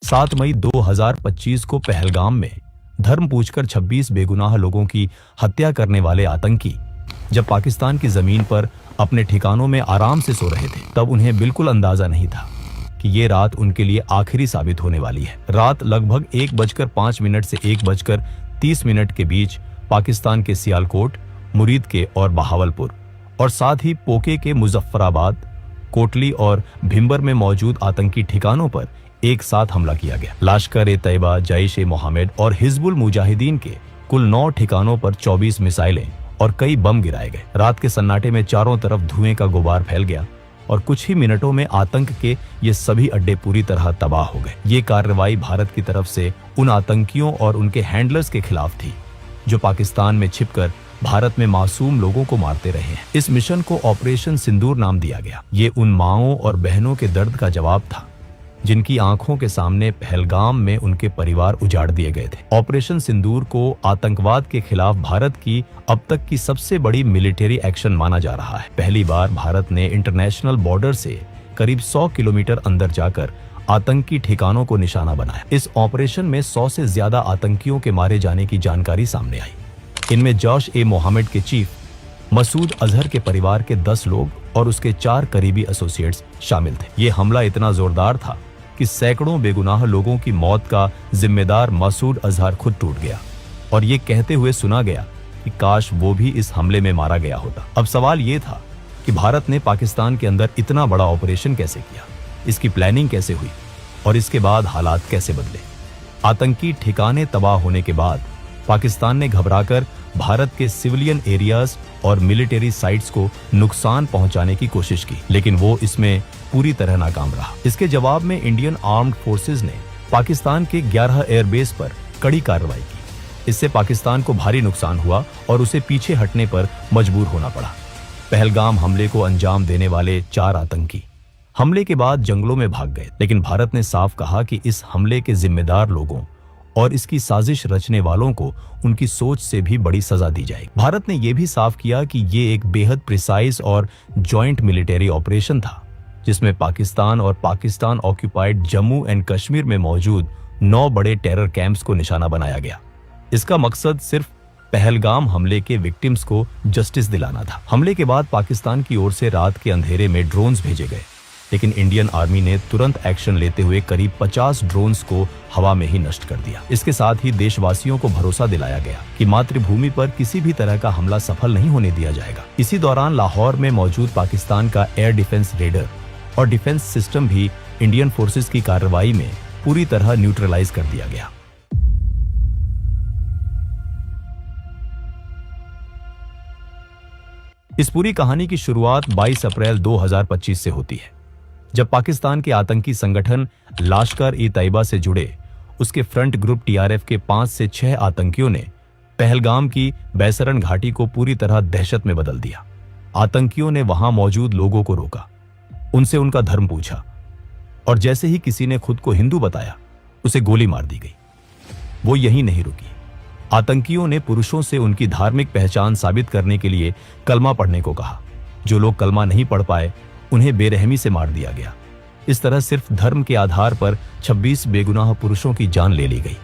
7 मई 2025 को पहलगाम में धर्म पूछकर 26 बेगुनाह लोगों की हत्या करने वाले आतंकी जब पाकिस्तान की जमीन पर अपने ठिकानों में आराम से सो रहे थे, तब उन्हें बिल्कुल अंदाजा नहीं था कि ये रात उनके लिए आखिरी साबित होने वाली है। रात लगभग 1:05 से 1:30 के बीच पाकिस्तान के सियालकोट, मुरीद के और बहावलपुर और साथ ही पोके के मुजफ्फराबाद, कोटली और भिंबर में मौजूद आतंकी ठिकानों पर एक साथ हमला किया गया। लश्कर-ए-तैयबा, जैश-ए-मोहम्मद और हिजबुल मुजाहिदीन के कुल 9 ठिकानों पर 24 मिसाइलें और कई बम गिराए गए। रात के सन्नाटे में चारों तरफ धुएं का गुबार फैल गया और कुछ ही मिनटों में आतंक के ये सभी अड्डे पूरी तरह तबाह हो गए। ये कार्रवाई भारत की तरफ से उन आतंकियों और उनके हैंडलर्स के खिलाफ थी जो पाकिस्तान में छिपकर भारत में मासूम लोगों को मारते रहे हैं। इस मिशन को ऑपरेशन सिंदूर नाम दिया गया। ये उन माओं और बहनों के दर्द का जवाब था जिनकी आंखों के सामने पहलगाम में उनके परिवार उजाड़ दिए गए थे। ऑपरेशन सिंदूर को आतंकवाद के खिलाफ भारत की अब तक की सबसे बड़ी मिलिट्री एक्शन माना जा रहा है। पहली बार भारत ने इंटरनेशनल बॉर्डर से करीब 100 किलोमीटर अंदर जाकर आतंकी ठिकानों को निशाना बनाया। इस ऑपरेशन में 100 से ज्यादा आतंकियों के मारे जाने की जानकारी सामने आई। इनमें जैश-ए-मोहम्मद के चीफ मसूद अजहर के परिवार के 10 लोग और उसके 4 करीबी एसोसिएट्स शामिल थे। ये हमला इतना जोरदार था कि सैकड़ों बेगुनाह लोगों की मौत का जिम्मेदार मसूद अजहर खुद टूट गया और ये कहते हुए सुना गया कि काश वो भी इस हमले में मारा गया होता। अब सवाल ये था कि भारत ने पाकिस्तान के अंदर इतना बड़ा ऑपरेशन कैसे किया, इसकी प्लानिंग कैसे हुई और इसके बाद हालात कैसे बदले। आतंकी ठिकाने तबाह होने के बाद पाकिस्तान ने घबराकर भारत के सिविलियन एरियाज और मिलिट्री साइट्स को नुकसान पहुंचाने की कोशिश की, लेकिन वो इसमें पूरी तरह नाकाम रहा। इसके जवाब में इंडियन आर्म्ड फोर्सेस ने पाकिस्तान के 11 एयरबेस पर कड़ी कार्रवाई की। इससे पाकिस्तान को भारी नुकसान हुआ और उसे पीछे हटने पर मजबूर होना पड़ा। पहलगाम हमले को अंजाम देने वाले 4 आतंकी हमले के बाद जंगलों में भाग गए, लेकिन भारत ने साफ कहा कि इस हमले के जिम्मेदार लोगों और इसकी साजिश रचने वालों को उनकी सोच से भी बड़ी सजा दी जाएगी। भारत ने यह भी साफ किया कि ये एक बेहद प्रिसाइज और जॉइंट मिलिट्री ऑपरेशन था जिसमें पाकिस्तान और पाकिस्तान ऑक्यूपाइड जम्मू एंड कश्मीर में मौजूद 9 बड़े टेरर कैंप्स को निशाना बनाया गया। इसका मकसद सिर्फ पहलगाम हमले के विक्टिम्स को जस्टिस दिलाना था। हमले के बाद पाकिस्तान की ओर से रात के अंधेरे में ड्रोन्स भेजे गए, लेकिन इंडियन आर्मी ने तुरंत एक्शन लेते हुए करीब 50 ड्रोन्स को हवा में ही नष्ट कर दिया। इसके साथ ही देशवासियों को भरोसा दिलाया गया कि मातृभूमि पर किसी भी तरह का हमला सफल नहीं होने दिया जाएगा। इसी दौरान लाहौर में मौजूद पाकिस्तान का एयर डिफेंस रेडर और डिफेंस सिस्टम भी इंडियन फोर्सेस की कार्रवाई में पूरी तरह न्यूट्रलाइज कर दिया गया। इस पूरी कहानी की शुरुआत 22 अप्रैल 2025 से होती है, जब पाकिस्तान के आतंकी संगठन लश्कर-ए-तैयबा से जुड़े उसके फ्रंट ग्रुप टीआरएफ के 5 से 6 आतंकियों ने पहलगाम की बैसरन घाटी को पूरी तरह दहशत में बदल दिया। आतंकियों ने वहां मौजूद लोगों को रोका, उनसे उनका धर्म पूछा और जैसे ही किसी ने खुद को हिंदू बताया, उसे गोली मार दी गई। वो यहीं नहीं रुकी। आतंकियों ने पुरुषों से उनकी धार्मिक पहचान साबित करने के लिए कलमा पढ़ने को कहा। जो लोग कलमा नहीं पढ़ पाए, उन्हें बेरहमी से मार दिया गया। इस तरह सिर्फ धर्म के आधार पर 26 बेगुनाह पुरुषों की जान ले ली गई।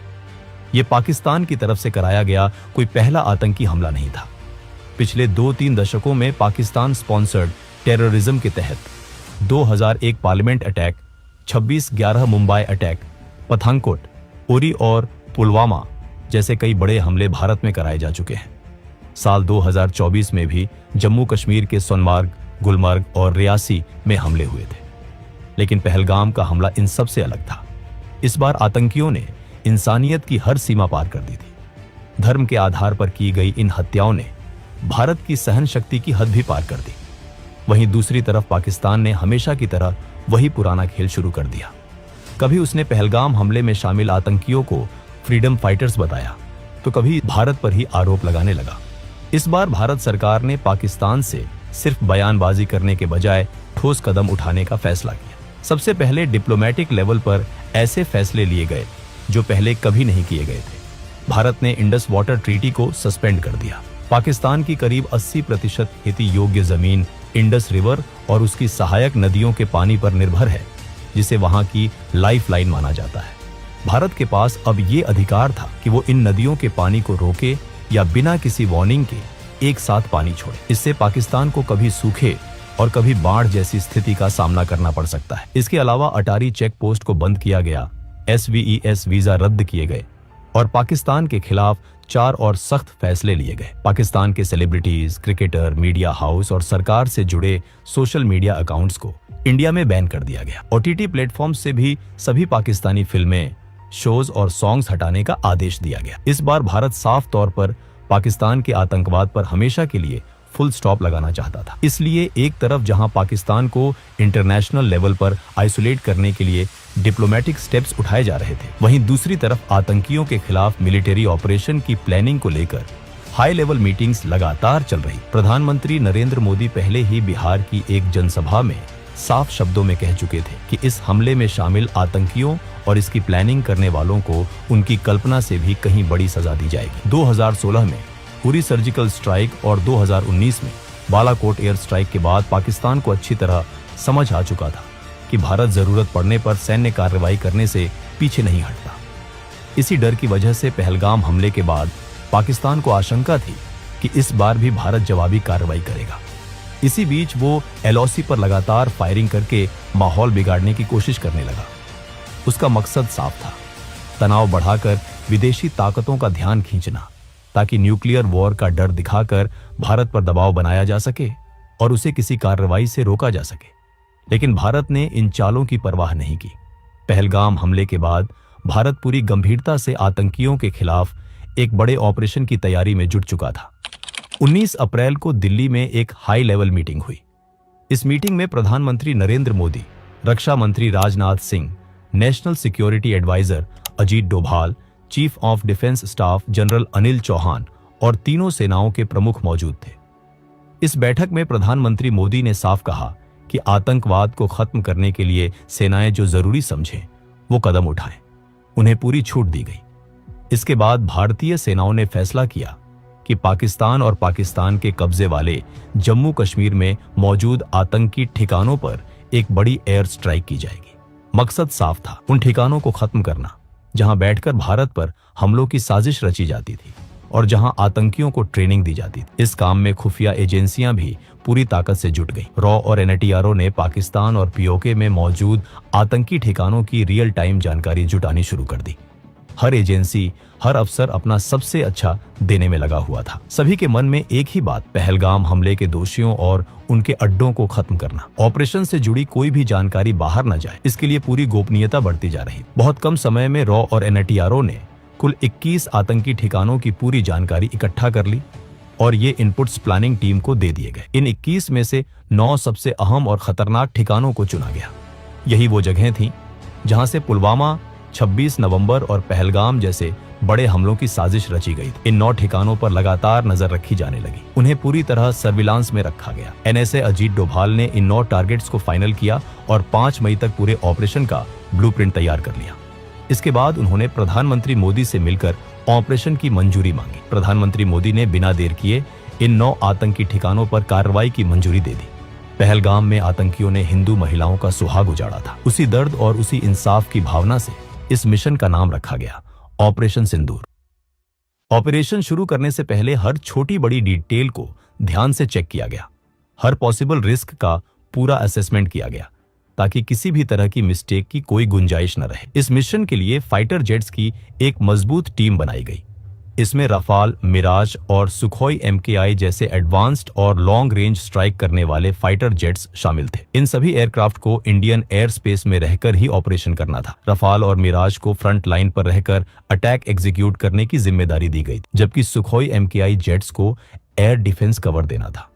ये पाकिस्तान की तरफ से कराया गया कोई पहला आतंकी हमला नहीं था। पिछले 2-3 दशकों में पाकिस्तान स्पॉन्सर्ड टेररिज्म के तहत 2001 parliament attack, 26/11 Mumbai attack, Pathankot, Uri और पुलवामा जैसे कई बड़े हमले भारत में कराए जा चुके हैं। साल 2024 में भी जम्मू कश्मीर के सोनमार्ग, गुलमर्ग और रियासी में हमले हुए थे, लेकिन पहलगाम का हमला इन सब से अलग था। इस बार आतंकियों ने इंसानियत की हर सीमा पार कर दी थी। धर्म के आधार पर की गई इन हत्याओं ने भारत की सहन शक्ति की हद भी पार कर दी। वहीं दूसरी तरफ पाकिस्तान ने हमेशा की तरह वही पुराना खेल शुरू कर दिया। कभी उसने पहलगाम हमले में शामिल आतंकियों को फ्रीडम फाइटर्स बताया, तो कभी भारत पर ही आरोप लगाने लगा। इस बार भारत सरकार ने पाकिस्तान से सिर्फ बयानबाजी करने के बजाय ठोस कदम उठाने का फैसला किया। सबसे पहले डिप्लोमेटिक लेवल पर ऐसे फैसले लिए गए जो पहले कभी नहीं किए गए थे। भारत ने इंडस वाटर ट्रीटी को सस्पेंड कर दिया। पाकिस्तान की करीब 80% खेती योग्य जमीन इंडस रिवर और उसकी सहायक नदियों के पानी पर निर्भर है, जिसे वहां की लाइफलाइन माना जाता है। भारत के पास अब ये अधिकार था कि वो इन नदियों के पानी को रोके या बिना किसी वार्निंग के एक साथ पानी छोड़े। इससे पाकिस्तान को कभी सूखे और कभी बाढ़ जैसी स्थिति का सामना करना पड़ सकता है। इसके अलावा अटारी चेक पोस्ट को बंद किया गया, SVES वीजा रद्द किए गए और पाकिस्तान के खिलाफ 4 और सख्त फैसले लिए गए। पाकिस्तान के सेलिब्रिटीज, क्रिकेटर, मीडिया हाउस और सरकार से जुड़े सोशल मीडिया अकाउंट्स को इंडिया में बैन कर दिया गया। OTT प्लेटफॉर्म से भी सभी पाकिस्तानी फिल्में, शोज और सॉन्ग्स हटाने का आदेश दिया गया। इस बार भारत साफ तौर पर पाकिस्तान के आतंकवाद पर हमेशा के लिए फुल स्टॉप लगाना चाहता था। इसलिए एक तरफ जहां पाकिस्तान को इंटरनेशनल लेवल पर आइसोलेट करने के लिए डिप्लोमेटिक स्टेप्स उठाए जा रहे थे, वहीं दूसरी तरफ आतंकियों के खिलाफ मिलिट्री ऑपरेशन की प्लानिंग को लेकर हाई लेवल मीटिंग्स लगातार चल रही। प्रधानमंत्री नरेंद्र मोदी पहले ही बिहार की एक जनसभा में साफ शब्दों में कह चुके थे कि इस हमले में शामिल आतंकियों और इसकी प्लानिंग करने वालों को उनकी कल्पना से भी कहीं बड़ी सजा दी जाएगी। 2016 में उरी सर्जिकल स्ट्राइक और 2019 में बालाकोट एयर स्ट्राइक के बाद पाकिस्तान को अच्छी तरह समझ आ चुका था कि भारत जरूरत पड़ने पर सैन्य कार्रवाई करने से पीछे नहीं हटता। इसी डर की वजह से पहलगाम हमले के बाद पाकिस्तान को आशंका थी कि इस बार भी भारत जवाबी कार्रवाई करेगा। इसी बीच वो LOC पर लगातार फायरिंग करके माहौल बिगाड़ने की कोशिश करने लगा। उसका मकसद साफ था, तनाव बढ़ाकर विदेशी ताकतों का ध्यान खींचना, ताकि न्यूक्लियर वॉर का डर दिखाकर भारत पर दबाव बनाया जा सके और उसे किसी कार्रवाई से रोका जा सके। लेकिन भारत ने इन चालों की परवाह नहीं की। पहलगाम हमले के बाद भारत पूरी गंभीरता से आतंकियों के खिलाफ एक बड़े ऑपरेशन की तैयारी में जुट चुका था। 19 अप्रैल को दिल्ली में एक हाई लेवल मीटिंग हुई। इस मीटिंग में प्रधानमंत्री नरेंद्र मोदी, रक्षा मंत्री Rajnath Singh, national security adviser Ajit Doval, chief of defence staff general Anil Chauhan और तीनों सेनाओं के प्रमुख मौजूद थे। इस बैठक में प्रधानमंत्री मोदी ने साफ कहा कि आतंकवाद को खत्म करने के लिए सेनाएं जो जरूरी समझें वो कदम उठाएं। उन्हें पूरी छूट दी गई। इसके बाद भारतीय सेनाओं ने फैसला किया कि पाकिस्तान और पाकिस्तान के कब्जे वाले जम्मू कश्मीर में मौजूद आतंकी ठिकानों पर एक बड़ी एयर स्ट्राइक की जाएगी। मकसद साफ था, उन ठिकानों को खत्म करना जहां बैठकर भारत पर हमलों की साजिश रची जाती थी और जहां आतंकियों को ट्रेनिंग दी जाती थी। इस काम में खुफिया एजेंसियां भी पूरी ताकत से जुट गईं। रॉ और NATRO ने पाकिस्तान और POK में मौजूद आतंकी ठिकानों की रियल टाइम जानकारी जुटानी शुरू कर दी। हर एजेंसी, हर अफसर अपना सबसे अच्छा देने में लगा हुआ था। सभी के मन में एक ही बात, पहलगाम हमले के दोषियों और उनके अड्डों को खत्म करना। ऑपरेशन से जुड़ी कोई भी जानकारी बाहर न जाए, इसके लिए पूरी गोपनीयता बढ़ती जा रही। बहुत कम समय में रॉ और NATRO ने कुल 21 आतंकी ठिकानों की पूरी जानकारी इकट्ठा कर ली और ये इनपुट्स प्लानिंग टीम को दे दिए गए। इन 21 में से 9 सबसे अहम और खतरनाक ठिकानों को चुना गया। यही वो जगहें थीं जहां से पुलवामा, 26 नवंबर और पहलगाम जैसे बड़े हमलों की साजिश रची गई। इन 9 ठिकानों पर लगातार नजर रखी जाने लगी। उन्हें पूरी तरह सर्विलांस में रखा गया। NSA अजीत डोभाल ने इन 9 टारगेट्स को फाइनल किया और 5 मई तक पूरे ऑपरेशन का ब्लूप्रिंट तैयार कर लिया। इसके बाद उन्होंने प्रधानमंत्री मोदी से मिलकर ऑपरेशन की मंजूरी मांगी। प्रधानमंत्री मोदी ने बिना देर किए इन 9 आतंकी ठिकानों पर कार्रवाई की मंजूरी दे दी। पहलगाम में आतंकियों ने हिंदू महिलाओं का सुहाग उजाड़ा था। उसी दर्द और उसी इंसाफ की भावना से इस मिशन का नाम रखा गया, ऑपरेशन सिंदूर। ऑपरेशन शुरू करने से पहले हर छोटी बड़ी डिटेल को ध्यान से चेक किया गया। हर पॉसिबल रिस्क का पूरा असेसमेंट किया गया ताकि किसी भी तरह की मिस्टेक की कोई गुंजाइश न रहे। इस मिशन के लिए फाइटर जेट्स की एक मजबूत टीम बनाई गई। इसमें रफाल, मिराज और सुखोई MKI जैसे एडवांस्ड और लॉन्ग रेंज स्ट्राइक करने वाले फाइटर जेट्स शामिल थे। इन सभी एयरक्राफ्ट को इंडियन एयर स्पेस में रहकर ही ऑपरेशन करना था। रफाल और मिराज को फ्रंट लाइन पर रहकर अटैक एग्जीक्यूट करने की जिम्मेदारी दी गई, जबकि सुखोई MKI जेट्स को एयर डिफेंस कवर देना था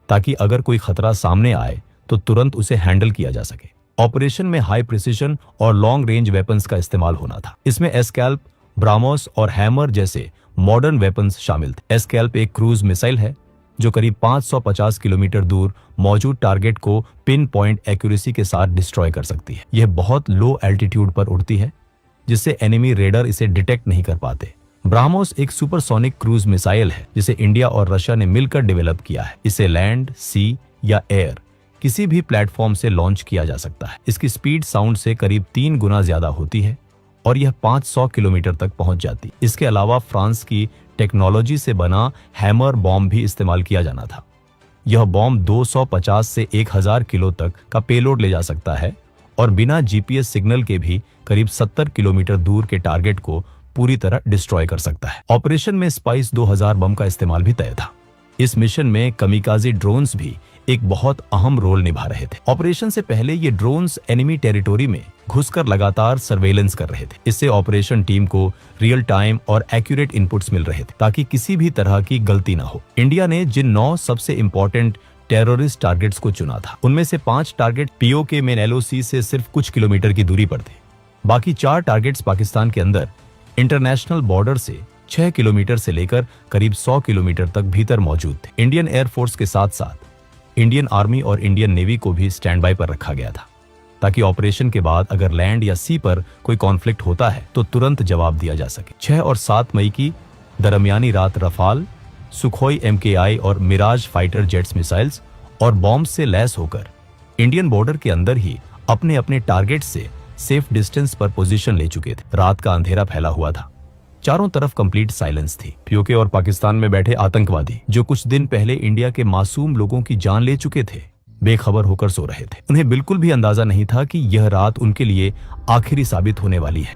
ताकि अगर कोई खतरा सामने आए तो तुरंत उसे हैंडल किया जा सके। ऑपरेशन में हाई प्रिसिजन और लॉन्ग रेंज वेपन्स का इस्तेमाल होना था। इसमें एस्कैल्प, ब्राह्मोस और हैमर जैसे मॉडर्न वेपन्स शामिल थे। एस्कैल्प एक क्रूज मिसाइल है जो करीब 550 किलोमीटर दूर मौजूद टारगेट को पिन पॉइंट एक्यूरेसी के साथ डिस्ट्रॉय कर सकती है। यह बहुत लो एल्टीट्यूड पर उड़ती है जिससे एनिमी रेडर इसे डिटेक्ट नहीं कर पाते। ब्राह्मोस एक सुपरसोनिक क्रूज मिसाइल है जिसे इंडिया और रशिया ने मिलकर डेवलप किया है। इसे लैंड, सी या एयर किसी भी प्लेटफॉर्म से लॉन्च किया जा सकता है। इसकी स्पीड साउंड से करीब 3 गुना ज्यादा होती है और यह 500 किलोमीटर तक पहुंच जाती। इसके अलावा फ्रांस की टेक्नोलॉजी से बना हैमर बॉम्ब भी इस्तेमाल किया जाना था। यह बॉम्ब 250 से 1000 किलो तक का पेलोड ले जा सकता है और बिना जीपीएस सिग्नल के भी करीब 70 किलोमीटर दूर के टारगेट को पूरी तरह डिस्ट्रॉय कर सकता है। ऑपरेशन में स्पाइस 2000 बम का इस्तेमाल भी तय था। इस मिशन में कमिकाजी ड्रोन्स भी एक बहुत अहम रोल निभा रहे थे। ऑपरेशन से पहले ये ड्रोन्स एनिमी टेरिटोरी में घुसकर लगातार सर्वेलेंस कर रहे थे। इससे ऑपरेशन टीम को रियल टाइम और एक्यूरेट इनपुट्स मिल रहे थे ताकि किसी भी तरह की गलती ना हो। इंडिया ने जिन 9 सबसे इंपॉर्टेंट टेररिस्ट टारगेट्स को चुना था, उनमें से 5 टारगेट पीओके में एलओसी से सिर्फ कुछ किलोमीटर की दूरी पर थे। बाकी 4 टारगेट्स पाकिस्तान के अंदर इंटरनेशनल बॉर्डर से 6 किलोमीटर से लेकर करीब 100 किलोमीटर तक भीतर मौजूद थे। इंडियन एयरफोर्स के साथ साथ इंडियन आर्मी और इंडियन नेवी को भी स्टैंड बाय पर रखा गया था ताकि ऑपरेशन के बाद अगर लैंड या सी पर कोई कॉन्फ्लिक्ट होता है तो तुरंत जवाब दिया जा सके। 6 और 7 मई की दरमियानी रात रफाल, सुखोई MKI और मिराज फाइटर जेट्स मिसाइल्स और बॉम्ब से लैस होकर इंडियन बॉर्डर के अंदर ही अपने अपने टारगेट से सेफ डिस्टेंस पर पोजीशन ले चुके थे। रात का अंधेरा फैला हुआ था, चारों तरफ कंप्लीट साइलेंस थी। पीओके और पाकिस्तान में बैठे आतंकवादी जो कुछ दिन पहले इंडिया के मासूम लोगों की जान ले चुके थे, बेखबर होकर सो रहे थे। उन्हें बिल्कुल भी अंदाजा नहीं था कि यह रात उनके लिए आखिरी साबित होने वाली है।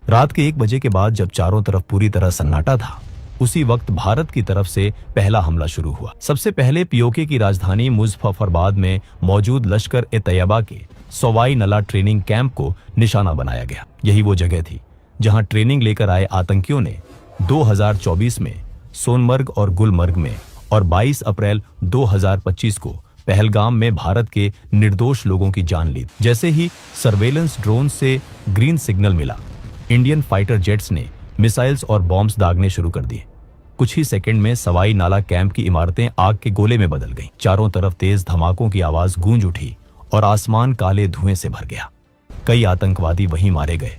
रात के 1 बजे के बाद जब चारों तरफ पूरी तरह सन्नाटा था, उसी वक्त भारत की तरफ से पहला हमला शुरू हुआ। सबसे पहले पीओके की राजधानी मुजफ्फराबाद में मौजूद लश्कर-ए-तैयबा के सवाई नला ट्रेनिंग कैंप को निशाना बनाया गया। यही वो जगह थी जहां ट्रेनिंग लेकर आए आतंकियों ने 2024 में सोनमर्ग और गुलमर्ग में और 22 अप्रैल 2025 को पहलगाम में भारत के निर्दोष लोगों की जान ली। जैसे ही सर्वेलेंस ड्रोन से ग्रीन सिग्नल मिला, इंडियन फाइटर जेट्स ने मिसाइल्स और बॉम्ब्स दागने शुरू कर दिए। कुछ ही सेकंड में सवाई नाला कैंप की इमारतें आग के गोले में बदल गईं। चारों तरफ तेज धमाकों की आवाज गूंज उठी और आसमान काले धुएं से भर गया। कई आतंकवादी वहीं मारे गए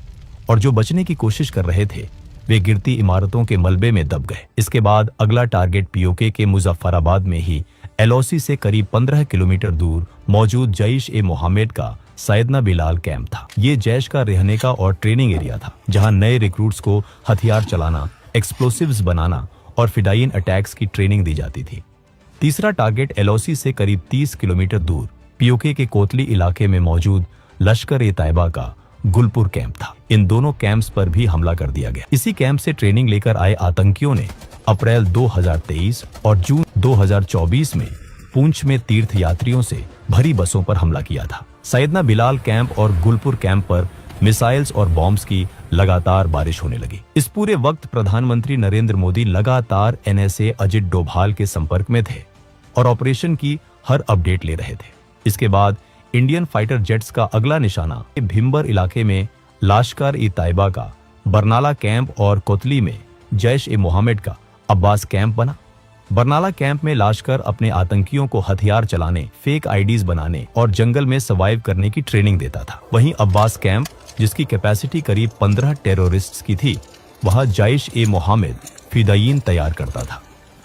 और जो बचने की कोशिश कर रहे थे वे गिरती इमारतों के मलबे में दब गए। इसके बाद अगला टारगेट पीओके के मुजफ्फराबाद में ही एलओसी से करीब 15 किलोमीटर दूर मौजूद जैश-ए-मोहम्मद का सैयदना बिलाल कैंप था। ये जैश का रहने का और ट्रेनिंग एरिया था जहां नए रिक्रूट्स को हथियार चलाना, एक्सप्लोसिव्स बनाना और फिडाइन अटैक्स की ट्रेनिंग दी जाती थी। तीसरा टारगेट एलओसी से करीब 30 किलोमीटर दूर पीओके के कोतली इलाके में मौजूद लश्कर-ए-तैयबा का गुलपुर कैंप था। इन दोनों कैंप्स पर भी हमला कर दिया गया। इसी कैंप से ट्रेनिंग लेकर आए आतंकियों ने अप्रैल 2023 और जून 2024 में पूंछ में तीर्थ यात्रियों से भरी बसों पर हमला किया था। सैयदना बिलाल कैंप और गुलपुर कैंप पर मिसाइल्स और बॉम्ब्स की लगातार बारिश होने लगी। इस पूरे वक्त प्रधानमंत्री नरेंद्र मोदी लगातार NSA अजित डोभाल के संपर्क में थे और ऑपरेशन की हर अपडेट ले रहे थे। इसके बाद इंडियन फाइटर जेट्स का अगला निशाना भिम्बर इलाके में लश्कर-ए-तैयबा का बरनाला कैंप और कोतली में जैश-ए-मोहम्मद का अब्बास कैंप बना। बरनाला कैंप में लश्कर अपने आतंकियों को हथियार चलाने, फेक आईडीज बनाने और जंगल में सर्वाइव करने की ट्रेनिंग देता था। वहीं अब्बास कैंप, जिसकी कैपेसिटी करीब 15 टेररिस्ट्स की थी, वहां जैश-ए-मोहम्मद फिदायीन तैयार करता था।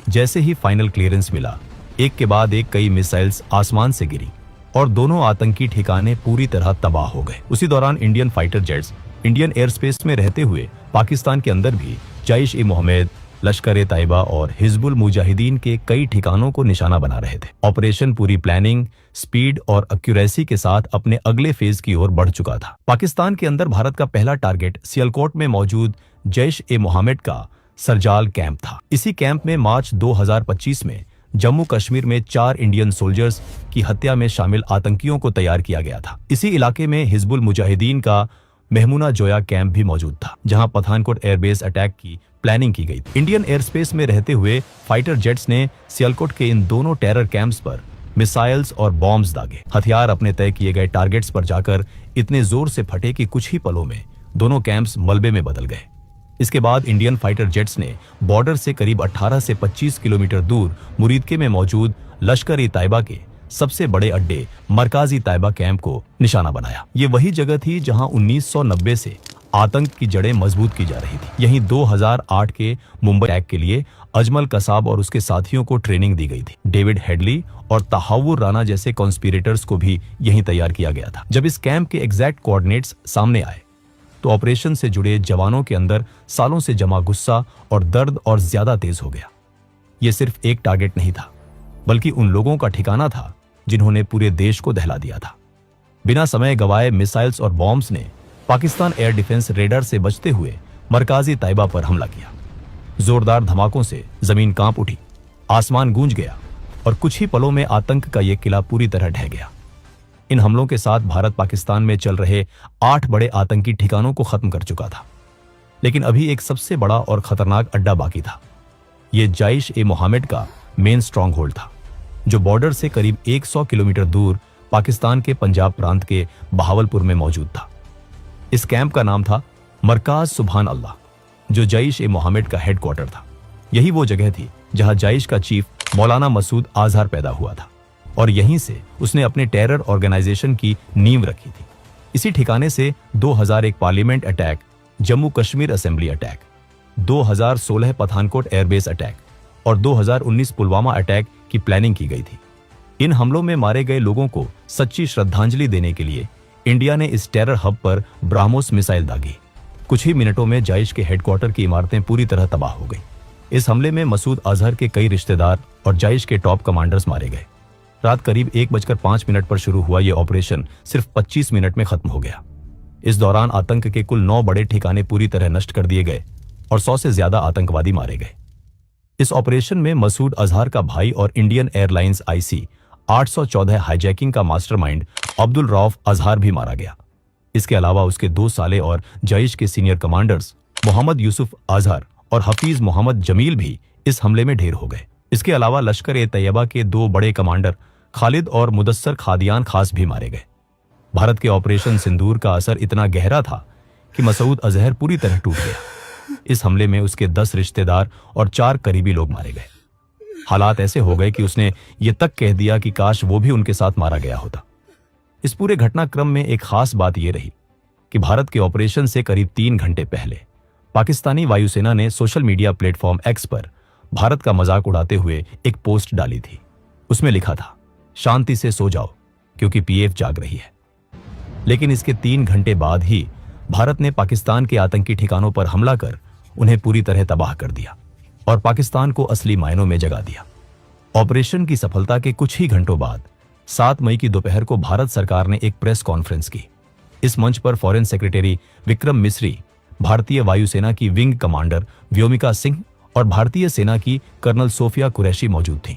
जैसे ही फाइनल क्लियरेंस मिला, एक के बाद एक कई मिसाइल्स आसमान से गिरी और दोनों आतंकी ठिकाने पूरी तरह तबाह हो गए। उसी दौरान Indian fighter jets Indian air space में रहते हुए पाकिस्तान के अंदर भी जैश-ए-मोहम्मद, लश्कर-ए-तैयबा और हिजबुल मुजाहिदीन के कई ठिकानों को निशाना बना रहे थे। ऑपरेशन पूरी प्लानिंग, स्पीड और एक्यूरेसी के साथ अपने अगले फेज की ओर बढ़ चुका था। पाकिस्तान के अंदर भारत का पहला टारगेट सियालकोट में मौजूद जैश-ए-मोहम्मद का सरजाल कैंप था। इसी कैंप में मार्च 2025 में जम्मू कश्मीर में 4 इंडियन सोल्जर्स की हत्या में शामिल आतंकियों को तैयार किया गया था। इसी इलाके में हिजबुल मुजाहिदीन का मेहमुना जोया कैंप भी मौजूद था, जहां पठानकोट एयरबेस अटैक की प्लानिंग की गई थी। इंडियन एयर स्पेस में रहते हुए फाइटर जेट्स ने सियालकोट के इन दोनों टेरर कैंप्स पर मिसाइल्स और बॉम्ब्स दागे। हथियार अपने तय किए गए टारगेट्स पर जाकर इतने जोर से फटे कि कुछ ही पलों में दोनों कैंप्स मलबे में बदल गए। इसके बाद इंडियन फाइटर जेट्स ने बॉर्डर से करीब 18 से 25 किलोमीटर दूर मुरीदके में मौजूद लश्कर-ए-तैयबा के सबसे बड़े अड्डे मरकाजी तैयबा कैंप को निशाना बनाया। ये वही जगह थी जहां 1990 से आतंक की जड़ें मजबूत की जा रही थी। यहीं 2008 के मुंबई अटैक के लिए अजमल कसाब और उसके साथियों को ट्रेनिंग दी गई थी। डेविड हेडली और तहावुर राना जैसे कॉन्स्पिरेटर्स को भी यहीं तैयार किया गया था। जब इस कैंप के एग्जैक्ट कोऑर्डिनेट्स सामने आए तो ऑपरेशन से जुड़े जवानों के अंदर सालों से जमा गुस्सा और दर्द और ज्यादा तेज हो गया। यह सिर्फ एक टारगेट नहीं था, बल्कि उन लोगों का ठिकाना था जिन्होंने पूरे देश को दहला दिया था। बिना समय गवाए मिसाइल्स और बॉम्ब्स ने पाकिस्तान एयर डिफेंस रेडर से बचते हुए मरकाजी तैयबा पर हमला किया। जोरदार धमाकों से जमीन कांप उठी, आसमान गूंज गया और कुछ ही पलों में आतंक का यह किला पूरी तरह ढह गया। इन हमलों के साथ भारत पाकिस्तान में चल रहे 8 बड़े आतंकी ठिकानों को खत्म कर चुका था, लेकिन अभी एक सबसे बड़ा और खतरनाक अड्डा बाकी था। यह जैश-ए-मोहम्मद का मेन स्ट्रॉन्ग होल्ड था, जो बॉर्डर से करीब 100 किलोमीटर दूर पाकिस्तान के पंजाब प्रांत के बहावलपुर में मौजूद था। इस कैंप का नाम था मरकाज सुभान अल्लाह, जो जैश-ए-मोहम्मद का हेडक्वार्टर था। यही वो जगह थी जहां जैश का चीफ मौलाना मसूद अजहर पैदा हुआ था और यहीं से उसने अपने टेरर ऑर्गेनाइजेशन की नींव रखी थी। इसी ठिकाने से 2001 parliament attack, Jammu Kashmir assembly attack, 2016 Pathankot airbase attack और 2019 पुलवामा अटैक की प्लानिंग की गई थी। इन हमलों में मारे गए लोगों को सच्ची श्रद्धांजलि देने के लिए इंडिया ने इस टेरर हब पर ब्राह्मोस मिसाइल दागी। कुछ ही मिनटों में जैश के हेडक्वार्टर की इमारतें पूरी तरह तबाह हो गई। इस हमले में मसूद अजहर के कई रिश्तेदार और जैश के टॉप कमांडर्स मारे गए। रात करीब 1:05 पर शुरू हुआ यह ऑपरेशन सिर्फ 25 मिनट में खत्म हो गया। इस दौरान आतंक के कुल 9 बड़े ठिकाने पूरी तरह नष्ट कर दिए गए और 100 से ज्यादा आतंकवादी मारे गए। इस ऑपरेशन में मसूद अजहर का भाई और इंडियन एयरलाइंस IC 814 हाईजैकिंग का मास्टरमाइंड अब्दुल रऊफ अजहर भी मारा गया। इसके अलावा उसके 2 साले और जैश के सीनियर कमांडर्स मोहम्मद यूसुफ अजहर और हफीज मोहम्मद जमील भी इस हमले में ढेर हो गए। इसके अलावा लश्कर-ए-तैयबा के 2 बड़े कमांडर खालिद और मुदस्सर खादियान खास भी मारे गए। भारत के ऑपरेशन सिंदूर का असर इतना गहरा था कि मसूद अजहर पूरी तरह टूट गया। इस हमले में उसके 10 रिश्तेदार और 4 करीबी लोग मारे गए। हालात ऐसे हो गए कि उसने ये तक कह दिया कि काश वो भी उनके साथ मारा गया होता। इस पूरे घटनाक्रम में एक खास बात यह रही कि भारत के ऑपरेशन से करीब 3 घंटे पहले पाकिस्तानी वायुसेना ने सोशल मीडिया प्लेटफॉर्म X पर भारत का मजाक उड़ाते हुए एक पोस्ट डाली थी। उसमें लिखा था, शांति से सो जाओ क्योंकि PF जाग रही है। लेकिन इसके 3 घंटे बाद ही भारत ने पाकिस्तान के आतंकी ठिकानों पर हमला कर उन्हें पूरी तरह तबाह कर दिया और पाकिस्तान को असली मायनों में जगा दिया। ऑपरेशन की सफलता के कुछ ही घंटों बाद 7 मई की दोपहर को भारत सरकार ने एक प्रेस कॉन्फ्रेंस की। इस मंच पर फॉरेन सेक्रेटरी विक्रम मिस्री, भारतीय वायुसेना की विंग कमांडर व्योमिका सिंह और भारतीय सेना की कर्नल सोफिया कुरैशी मौजूद थीं।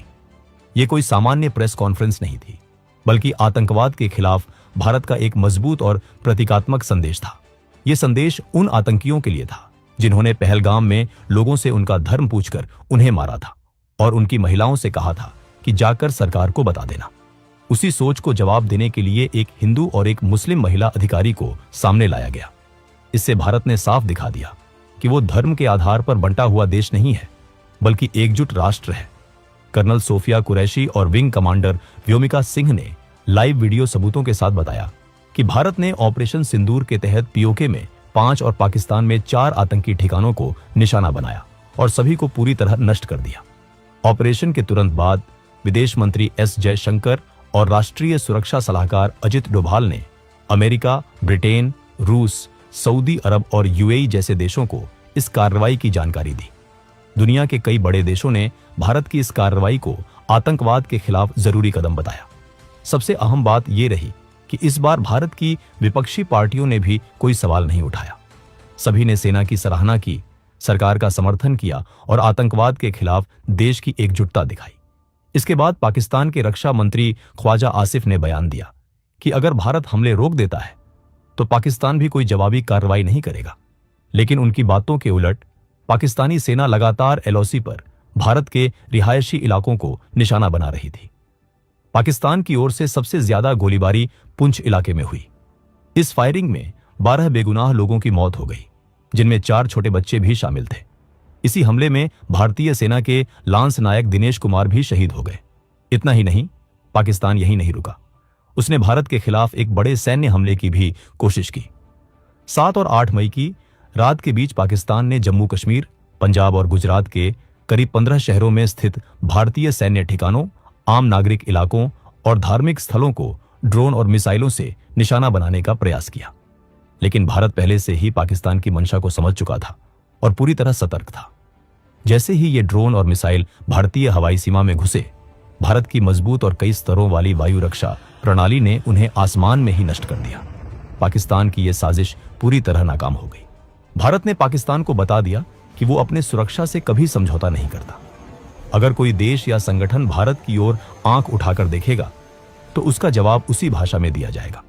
ये कोई सामान्य प्रेस कॉन्फ्रेंस नहीं थी, बल्कि आतंकवाद के खिलाफ भारत का एक मजबूत और प्रतीकात्मक संदेश था। यह संदेश उन आतंकियों के लिए था जिन्होंने पहलगाम में लोगों से उनका धर्म पूछकर उन्हें मारा था और उनकी महिलाओं से कहा था कि जाकर सरकार को बता देना। उसी सोच को जवाब देने के लिए एक हिंदू और एक मुस्लिम महिला अधिकारी को सामने लाया गया। इससे भारत ने साफ दिखा दिया कि वो धर्म के आधार पर बंटा हुआ देश नहीं है, बल्कि एकजुट राष्ट्र है। कर्नल सोफिया कुरैशी और विंग कमांडर व्योमिका सिंह ने लाइव वीडियो सबूतों के साथ बताया कि भारत ने ऑपरेशन सिंदूर के तहत POK में 5 और पाकिस्तान में 4 आतंकी ठिकानों को निशाना बनाया और सभी को पूरी तरह नष्ट कर दिया। ऑपरेशन के तुरंत बाद विदेश मंत्री S जयशंकर और राष्ट्रीय सुरक्षा सलाहकार अजित डोभाल ने अमेरिका, ब्रिटेन, रूस, सऊदी अरब और UAE जैसे देशों को इस कार्रवाई की जानकारी दी। दुनिया के कई बड़े देशों ने भारत की इस कार्रवाई को आतंकवाद के खिलाफ जरूरी कदम बताया। सबसे अहम बात यह रही कि इस बार भारत की विपक्षी पार्टियों ने भी कोई सवाल नहीं उठाया। सभी ने सेना की सराहना की, सरकार का समर्थन किया और आतंकवाद के खिलाफ देश की एकजुटता दिखाई। इसके बाद पाकिस्तान के रक्षा मंत्री ख्वाजा आसिफ ने बयान दिया कि अगर भारत हमले रोक देता है तो पाकिस्तान भी कोई जवाबी कार्रवाई नहीं करेगा। लेकिन उनकी बातों के उलट पाकिस्तानी सेना लगातार LOC पर भारत के रिहायशी इलाकों को निशाना बना रही थी। पाकिस्तान की ओर से सबसे ज्यादा गोलीबारी पुंछ इलाके में हुई। इस फायरिंग में 12 बेगुनाह लोगों की मौत हो गई, जिनमें 4 छोटे बच्चे भी शामिल थे। इसी हमले में भारतीय सेना के लांस नायक दिनेश कुमार भी शहीद हो गए। इतना ही नहीं, पाकिस्तान यहीं नहीं रुका, उसने भारत के खिलाफ एक बड़े सैन्य हमले की भी कोशिश की। 7 और 8 मई की रात के बीच पाकिस्तान ने जम्मू कश्मीर, पंजाब और गुजरात के करीब 15 शहरों में स्थित भारतीय सैन्य ठिकानों, आम नागरिक इलाकों और धार्मिक स्थलों को ड्रोन और मिसाइलों से निशाना बनाने का प्रयास किया। लेकिन भारत पहले से ही पाकिस्तान की मंशा को समझ चुका था और पूरी तरह सतर्क था। जैसे ही ये ड्रोन और मिसाइल भारतीय हवाई सीमा में घुसे, भारत की मजबूत और कई स्तरों वाली वायु रक्षा प्रणाली ने उन्हें आसमान में ही नष्ट कर दिया। पाकिस्तान की यह साजिश पूरी तरह नाकाम हो गई। भारत ने पाकिस्तान को बता दिया कि वो अपने सुरक्षा से कभी समझौता नहीं करता। अगर कोई देश या संगठन भारत की ओर आंख उठाकर देखेगा तो उसका जवाब उसी भाषा में दिया जाएगा।